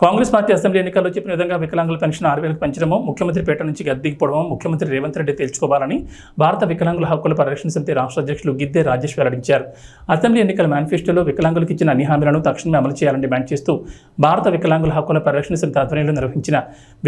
Congress party assembly ఎన్నికల్లో చెప్పిన విధంగా వికలాంగుల పెన్షన్ 6,000కు పెంచడమో, ముఖ్యమంత్రి పేట నుంచి గద్దెదిగిపోవడమో ముఖ్యమంత్రి రేవంత్ రెడ్డి తేల్చుకోవాలని భారత వికలాంగుల హక్కుల పరిరక్షణ సమితి రాష్ట్ర అధ్యక్షులు గిద్దె రాజేష్ వెల్లడించారు. అసెంబ్లీ ఎన్నికల మేనిఫెస్టోలో వికలాంగులకు ఇచ్చిన అన్ని హామీలను తక్షణమే అమలు చేయాలని డిమాండ్ చేస్తూ భారత వికలాంగుల హక్కుల పరిరక్షణ సమితి ఆధ్వర్యంలో నిర్వహించిన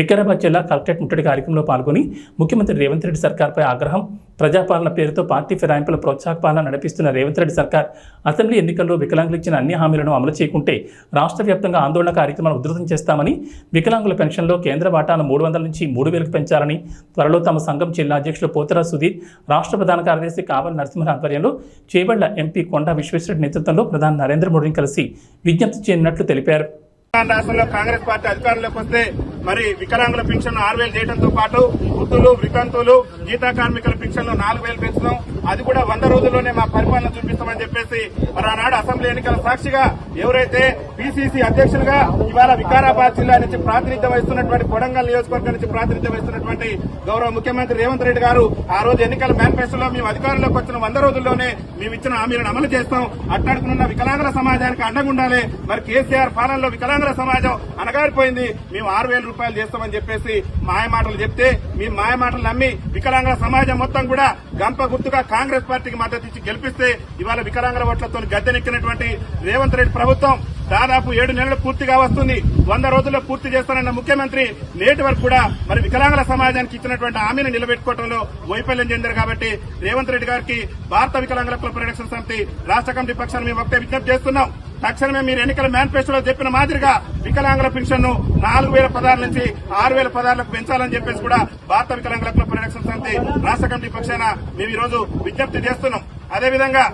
వికారాబాద్ జిల్లా కలెక్టరేట్ ముట్టడి కార్యక్రమంలో పాల్గొని ముఖ్యమంత్రి రేవంత్ రెడ్డి సర్కార్పై ఆగ్రహం, ప్రజాపాలన పేరుతో పార్టీ ఫిరాయింపుల ప్రోత్సాహక పాలన నడిపిస్తున్న రేవంత్ రెడ్డి సర్కార్ అసెంబ్లీ ఎన్నికల్లో వికలాంగులు ఇచ్చిన అన్ని హామీలను అమలు చేయకుంటే రాష్ట్ర వ్యాప్తంగా ఆందోళన కార్యక్రమాలు ఉధృతం చేస్తామని, వికలాంగుల పెన్షన్లో కేంద్ర వాటాను 300 నుంచి 3,000కు పెంచాలని త్వరలో తమ సంఘం జిల్లా అధ్యక్షులు పోతరా సుధీర్, రాష్ట్ర ప్రధాన కార్యదర్శి కావలి నరసింహ ఆధ్వర్యంలో చేవళ్ల ఎంపీ కొండా విశ్వేశ్వరరెడ్డి నేతృత్వంలో ప్రధాని నరేంద్ర మోడీని కలిసి విజ్ఞప్తి చేయనున్నట్లు తెలిపారు. రాష్ట్రంలో కాంగ్రెస్ పార్టీ అధికారంలోకి వస్తే మరి వికలాంగుల పెన్షన్ 6,000 చేయడంతో పాటు వృద్ధులు, వితంతువులు, గీతా కార్మికుల పెన్షన్లు 4,000 పెంచడం, అది కూడా 100 రోజుల్లోనే మా పరిపాలన చూపిస్తామని చెప్పేసి మరి ఆనాడు అసెంబ్లీ ఎన్నికల సాక్షిగా ఎవరైతే పిసిసి అధ్యక్షులుగా ఇవాళ వికారాబాద్ జిల్లా నుంచి ప్రాతినిధ్యం వహిస్తున్నటువంటి కొడంగల్ నియోజకవర్గం నుంచి ప్రాతినిధ్యం వహిస్తున్నటువంటి గౌరవ ముఖ్యమంత్రి రేవంత్ రెడ్డి గారు ఆ రోజు ఎన్నికల మేనిఫెస్టోలో మేము అధికారంలోకి వచ్చిన 100 రోజుల్లోనే మేము ఇచ్చిన హామీలను అమలు చేస్తాం, అట్టాడుకున్న వికలాంగుల సమాజానికి అండగా ఉండాలి, మరి కేసీఆర్ పాలనలో వికలాంగుల సమాజం అనగారిపోయింది, మేము 6,000 రూపాయలు చేస్తామని చెప్పేసి మాయమాటలు చెప్తే మేము మాయమాటలు నమ్మి వికలాంగుల సమాజం మొత్తం కూడా గంప గుర్తుగా కాంగ్రెస్ పార్టీకి మద్దతు ఇచ్చి గెలిపిస్తే ఇవాళ వికలాంగుల ఓట్లతో గద్దెనెక్కినటువంటి రేవంత్ రెడ్డి ప్రభుత్వం దాదాపు 7 నెలలు పూర్తిగా వస్తుంది. 100 రోజుల్లో పూర్తి చేస్తానన్న ముఖ్యమంత్రి నేటి వరకు కూడా మరి వికలాంగుల సమాజానికి ఇచ్చినటువంటి హామీని నిలబెట్టుకోవడంలో వైఫల్యం చెందారు. కాబట్టి రేవంత్ రెడ్డి గారికి భారత వికలాంగుల హక్కుల పరిరక్షణ సమితి రాష్ట్ర కమిటీ పక్షాన్ని మేము ఒకటే విజ్ఞప్తి చేస్తున్నాం. తక్షణమే మీరు ఎన్నికల మేనిఫెస్టోలో చెప్పిన మాదిరిగా వికలాంగుల పెన్షన్ ను 4,016 నుంచి 6,016లకు పెంచాలని చెప్పేసి కూడా భారత వికలాంగుల హక్కుల పరిరక్షణ సమితి రాష్ట్ర కమిటీ పక్షాన మేము ఈ రోజు విజ్ఞప్తి చేస్తున్నాం. అదేవిధంగా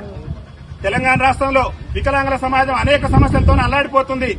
తెలంగాణ రాష్ట్రంలో వికలాంగుల సమాజం అనేక సమస్యలతో అల్లాడిపోతుంది.